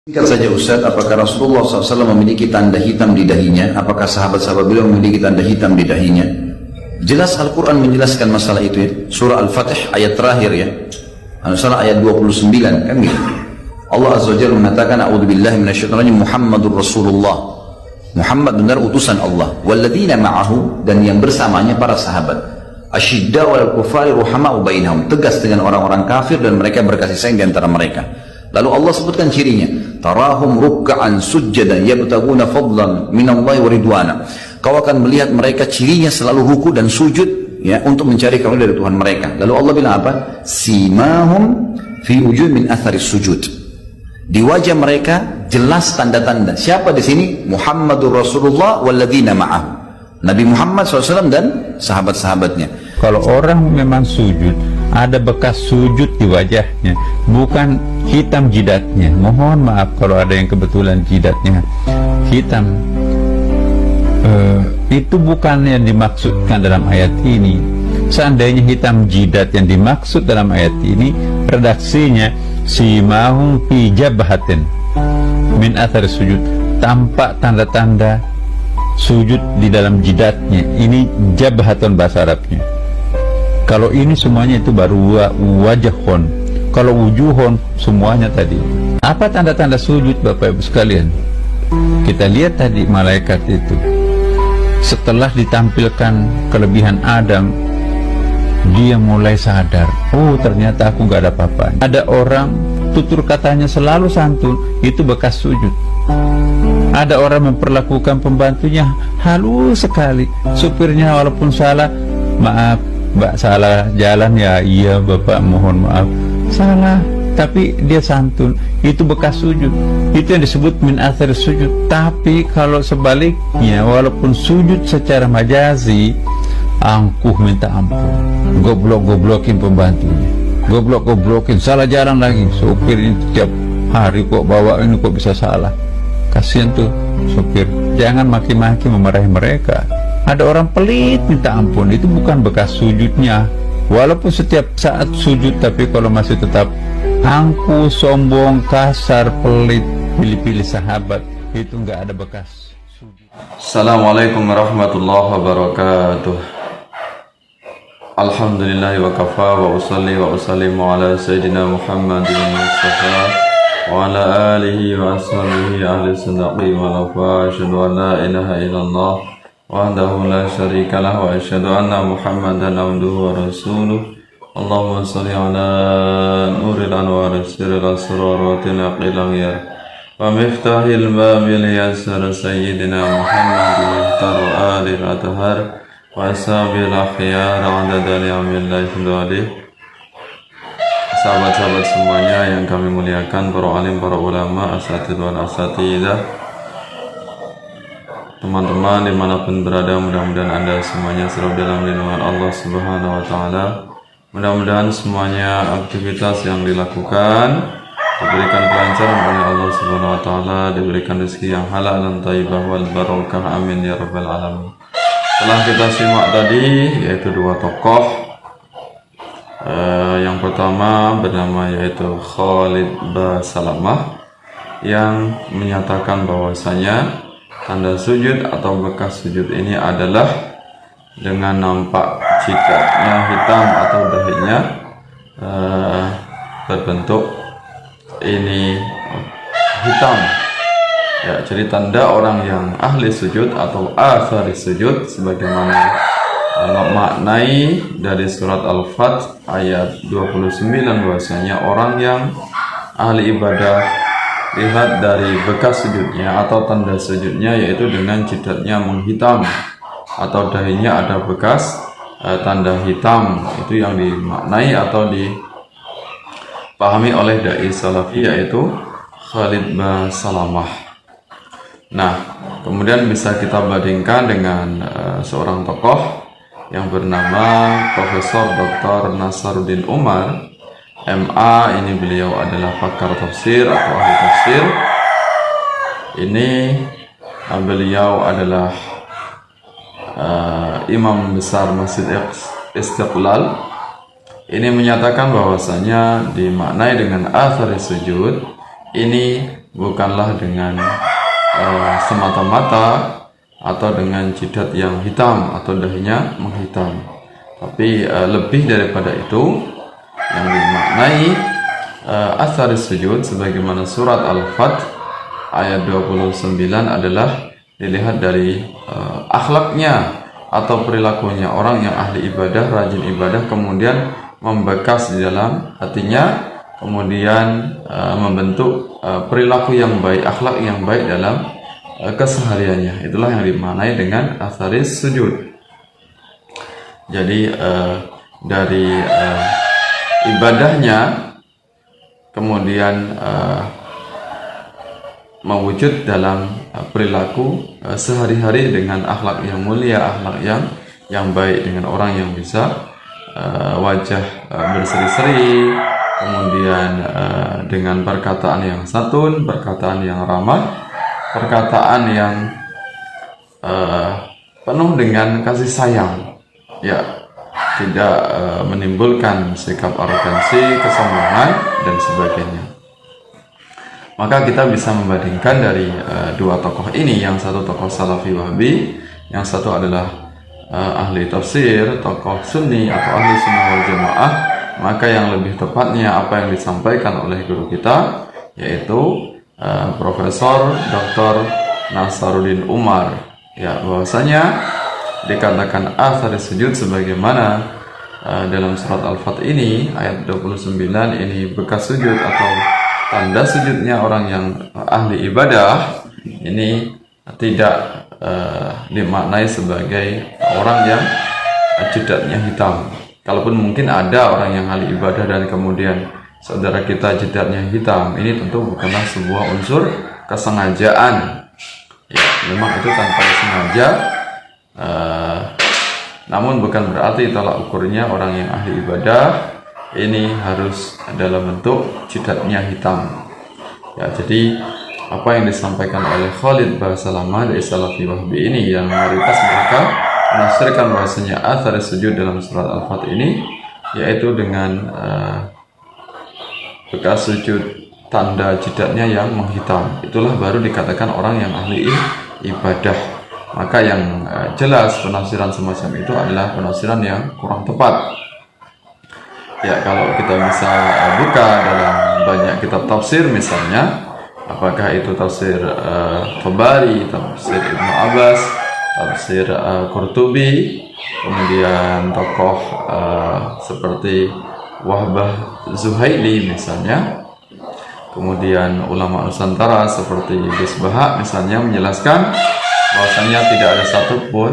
Singkat saja Ustaz, apakah Rasulullah SAW memiliki tanda hitam di dahinya? Apakah sahabat-sahabat beliau memiliki tanda hitam di dahinya? Jelas Al-Quran menjelaskan masalah itu ya. Surah Al-Fatih ayat terakhir ya. Al-Salah ayat 29 kan gitu. Allah Azza wa Jalla mengatakan a'udzubillahi minasyaitonir Muhammadur Rasulullah. Muhammad benar utusan Allah. Walladzina ma'ahu, dan yang bersamanya para sahabat. Asyidda wal kufari ruhama'u bainahum. Tegas dengan orang-orang kafir dan mereka berkasih sayang di antara mereka. Lalu Allah sebutkan cirinya, tarahum ruk'an sujjadan yabtaguna fadlan minallahi wa ridwana. Kau akan melihat mereka cirinya selalu ruku dan sujud ya untuk mencari karunia dari Tuhan mereka. Lalu Allah bilang apa? Simahum fi wujuh min atharis sujud. Di wajah mereka jelas tanda-tanda. Siapa di sini? Muhammadur Rasulullah walladzina ma'ahu. Nabi Muhammad SAW dan sahabat-sahabatnya. Kalau orang memang sujud, ada bekas sujud di wajahnya, bukan hitam jidatnya. Mohon maaf kalau ada yang kebetulan jidatnya hitam. Itu bukan yang dimaksudkan dalam ayat ini. Seandainya hitam jidat yang dimaksud dalam ayat ini, redaksinya simahum fi jabhatin min athar sujud, tampak tanda-tanda sujud di dalam jidatnya. Ini jabhatun bahasa Arabnya. Kalau ini semuanya itu baru wajahon. Kalau wujuhon semuanya tadi. Apa tanda-tanda sujud Bapak Ibu sekalian? Kita lihat tadi malaikat itu. Setelah ditampilkan kelebihan Adam, dia mulai sadar. Oh, ternyata aku gak ada apa-apa. Ada orang tutur katanya selalu santun, itu bekas sujud. Ada orang memperlakukan pembantunya halus sekali. Supirnya walaupun salah, maaf Mbak, salah jalan ya. Iya Bapak, mohon maaf, salah, tapi dia santun, itu bekas sujud. Itu yang disebut min athar sujud. Tapi kalau sebaliknya, walaupun sujud secara majazi, angkuh minta ampun, goblok-goblokin pembantunya, goblok-goblokin, salah jalan lagi. Supir ini tiap hari kok bawa ini kok bisa salah. Kasihan tuh supir. Jangan maki-maki, memarahi mereka. Ada orang pelit minta ampun, itu bukan bekas sujudnya. Walaupun setiap saat sujud, tapi kalau masih tetap angkuh, sombong, kasar, pelit, pilih-pilih sahabat, itu nggak ada bekas sujud. Assalamualaikum warahmatullahi wabarakatuh. Alhamdulillah wa kafa wa usalli wa usallimu ala sayyidina Muhammadin Mustafa wa ala alihi wa ashabihi ahli sadaqi wa lafa. Asyhadu an la ilaha illallah wahdahu la syarika lah wa asyhadu anna Muhammadan abduhu wa rasuluh. Allahumma shalli ala nuril anwar sirril asraratil aqilam ya wa miftahil babil yasar sayyidina Muhammadin muhtar alil athhar wa ashabil akhyar adada ni'amillahi fidalih. Sahabat-sahabat semuanya yang kami muliakan, para alim, para ulama, asatidz wal asatidzah, teman-teman dimanapun berada, mudah-mudahan Anda semuanya selalu dalam lindungan Allah Subhanahu wa Ta'ala. Mudah-mudahan semuanya aktivitas yang dilakukan diberikan kelancaran oleh Allah Subhanahu wa Ta'ala, diberikan rezeki yang halal dan thayyibah wal barakah, amin ya rabbal alamin. Setelah kita simak tadi, yaitu dua tokoh. Yang pertama bernama yaitu Khalid bin Salamah, yang menyatakan bahwasanya tanda sujud atau bekas sujud ini adalah dengan nampak jidatnya hitam atau dahinya terbentuk ini hitam ya. Jadi tanda orang yang ahli sujud atau athari sujud, sebagaimana maknai dari surat Al-Fat ayat 29, bahwasanya orang yang ahli ibadah lihat dari bekas sujudnya atau tanda sujudnya, yaitu dengan jidatnya menghitam atau dahinya ada bekas tanda hitam. Itu yang dimaknai atau dipahami oleh dai salafi, yaitu Khalid bin Salamah. Nah, kemudian bisa kita bandingkan dengan seorang tokoh yang bernama Profesor Dr. Nasaruddin Umar, MA. Ini beliau adalah pakar tafsir atau ahli tafsir. Ini beliau adalah imam besar Masjid Istiqlal. Ini menyatakan bahwasanya dimaknai dengan athari sujud ini bukanlah dengan semata-mata atau dengan jidat yang hitam atau dahinya menghitam, tapi lebih daripada itu yang dimaknai athar sujud sebagaimana surat Al-Fath ayat 29 adalah dilihat dari akhlaknya atau perilakunya orang yang ahli ibadah, rajin ibadah, kemudian membekas di dalam hatinya, kemudian membentuk perilaku yang baik, akhlak yang baik dalam kesehariannya. Itulah yang dimaknai dengan atharis sujud. Jadi dari ibadahnya kemudian mewujud dalam perilaku sehari-hari dengan akhlak yang mulia, akhlak yang baik, dengan orang yang bisa wajah berseri-seri, kemudian dengan perkataan yang santun, perkataan yang ramah, perkataan yang penuh dengan kasih sayang, ya, tidak menimbulkan sikap arogansi, kesombongan dan sebagainya. Maka kita bisa membandingkan dari dua tokoh ini, yang satu tokoh Salafi Wahabi, yang satu adalah ahli tafsir, tokoh Sunni atau ahli Sunnah wal Jamaah. Maka yang lebih tepatnya apa yang disampaikan oleh guru kita, yaitu Profesor Dr. Nasaruddin Umar, ya, bahwasanya dikatakan athar sujud sebagaimana dalam surat Al-Fath ini ayat 29 ini bekas sujud atau tanda sujudnya orang yang ahli ibadah ini tidak dimaknai sebagai orang yang jidatnya hitam. Kalaupun mungkin ada orang yang ahli ibadah dan kemudian saudara kita jidatnya hitam, ini tentu bukanlah sebuah unsur kesengajaan. Ya, memang itu tanpa sengaja, namun bukan berarti tolak ukurnya orang yang ahli ibadah ini harus dalam bentuk jidatnya hitam. Ya, jadi apa yang disampaikan oleh Khalid Basalamah dari Salafi Wahabi ini, yang mayoritas mereka menafsirkan bahwasanya athar sujud dalam surat Al-Fath ini yaitu dengan bekas sujud tanda jidatnya yang menghitam, itulah baru dikatakan orang yang ahli ibadah. Maka yang jelas penafsiran semacam itu adalah penafsiran yang kurang tepat. Ya, kalau kita bisa buka dalam banyak kitab tafsir misalnya, apakah itu tafsir Tabari, tafsir Ibnu Abbas, tafsir Qurtubi, kemudian tokoh seperti Wahbah Zuhaili misalnya, kemudian ulama Nusantara seperti Gus Bahak misalnya menjelaskan bahwasanya tidak ada satupun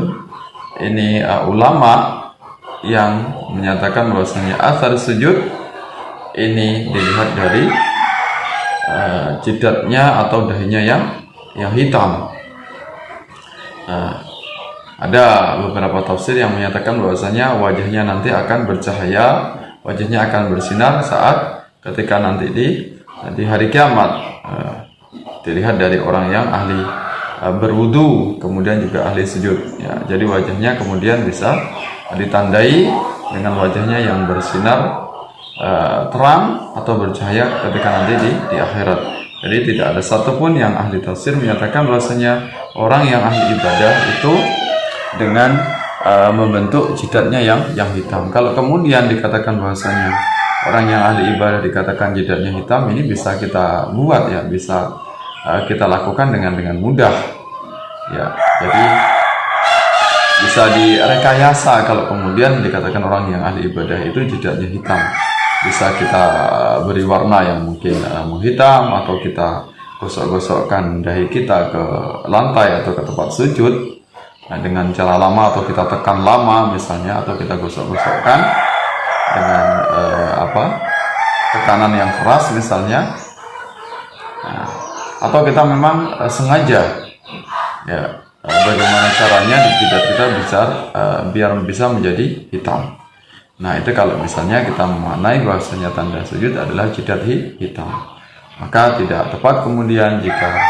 ini ulama yang menyatakan bahwasanya athar sujud ini dilihat dari jidatnya atau dahinya yang hitam. Ada beberapa tafsir yang menyatakan bahwasanya wajahnya nanti akan bercahaya, wajahnya akan bersinar saat ketika nanti di hari kiamat, dilihat dari orang yang ahli berwudu kemudian juga ahli sujud, ya. Jadi wajahnya kemudian bisa ditandai dengan wajahnya yang bersinar terang atau bercahaya ketika nanti di akhirat. Jadi tidak ada satupun yang ahli tafsir menyatakan bahwasanya orang yang ahli ibadah itu dengan membentuk jidatnya yang hitam. Kalau kemudian dikatakan bahwasanya orang yang ahli ibadah dikatakan jidatnya hitam, ini bisa kita buat, ya, bisa kita lakukan dengan mudah, ya. Jadi bisa direkayasa kalau kemudian dikatakan orang yang ahli ibadah itu jidatnya hitam. Bisa kita beri warna yang mungkin menghitam, atau kita gosok-gosokkan dahi kita ke lantai atau ke tempat sujud dengan cara lama, atau kita tekan lama misalnya, atau kita gosok-gosokkan dengan tekanan yang keras misalnya, atau kita memang sengaja, ya, bagaimana caranya di jidat kita biar bisa menjadi hitam. Nah, itu kalau misalnya kita memaknai bahwasanya tanda sujud adalah jidat hitam, maka tidak tepat kemudian jika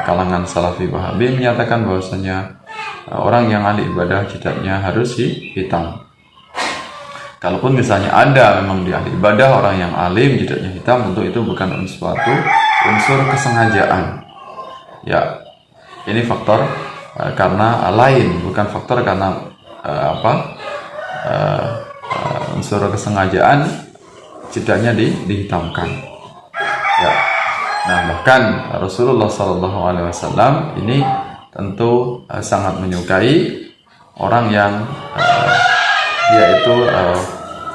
kalangan Salafi Wahabi menyatakan bahwasanya orang yang ahli ibadah jidatnya harus hitam. Kalaupun misalnya ada memang di ahli ibadah orang yang alim jidatnya hitam, tentu itu bukan suatu unsur kesengajaan. Ya, ini faktor karena lain, bukan faktor karena unsur kesengajaan jidatnya dihitamkan. Ya. Nah, bahkan Rasulullah SAW ini tentu sangat menyukai orang yang dia itu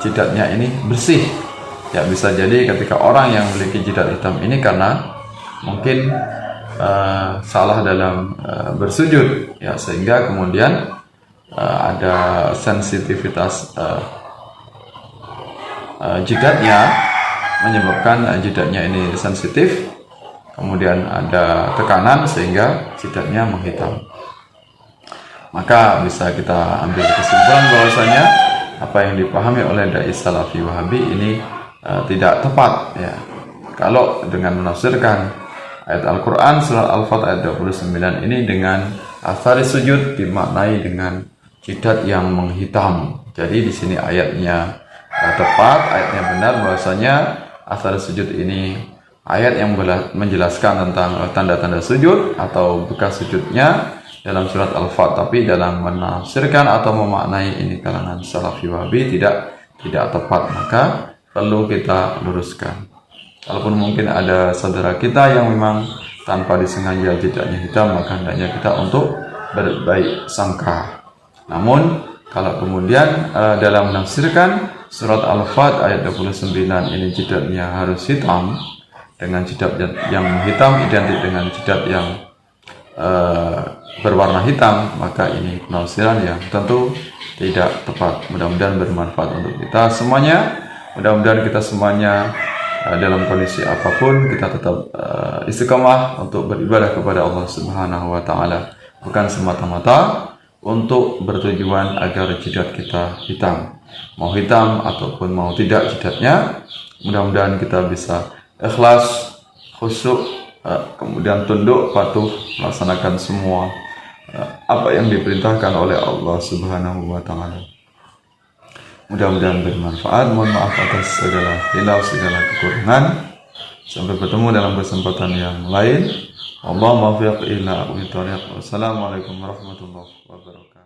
jidatnya ini bersih. Ya, bisa jadi ketika orang yang memiliki jidat hitam ini karena mungkin salah dalam bersujud, ya, sehingga kemudian ada sensitivitas jidatnya, menyebabkan jidatnya ini sensitif, kemudian ada tekanan sehingga jidatnya menghitam. Maka bisa kita ambil kesimpulan bahwasanya apa yang dipahami oleh dai Salafi Wahabi ini tidak tepat, ya. Kalau dengan menafsirkan ayat Al-Quran surat Al-Fat ayat 29 ini dengan athari sujud dimaknai dengan jidat yang menghitam. Jadi di sini ayatnya tepat, ayatnya benar bahwasanya athari sujud ini ayat yang menjelaskan tentang tanda-tanda sujud atau bekas sujudnya dalam surat Al-Fat. Tapi dalam menafsirkan atau memaknai ini kalangan Salafi Wahabi tidak tepat, maka perlu kita luruskan. Walaupun mungkin ada saudara kita yang memang tanpa disengaja jidatnya hitam, maka hendaknya kita untuk berbaik sangka. Namun kalau kemudian dalam menafsirkan surat Al-Fat ayat 29 ini jidatnya harus hitam, dengan jidat yang hitam identik dengan jidat yang berwarna hitam, maka ini penafsiran yang tentu tidak tepat. Mudah-mudahan bermanfaat untuk kita semuanya. Mudah-mudahan kita semuanya dalam kondisi apapun kita tetap istiqomah untuk beribadah kepada Allah Subhanahu wa taala, bukan semata-mata untuk bertujuan agar jidat kita hitam. Mau hitam ataupun mau tidak jidatnya, mudah-mudahan kita bisa ikhlas, khusyuk, kemudian tunduk, patuh, melaksanakan semua apa yang diperintahkan oleh Allah Subhanahu wa taala. Mudah-mudahan bermanfaat. Mohon maaf atas segala hilaf, segala kekurangan. Sampai bertemu dalam kesempatan yang lain. Allahumma fiq ila wa tariq. Wassalamualaikum warahmatullahi wabarakatuh.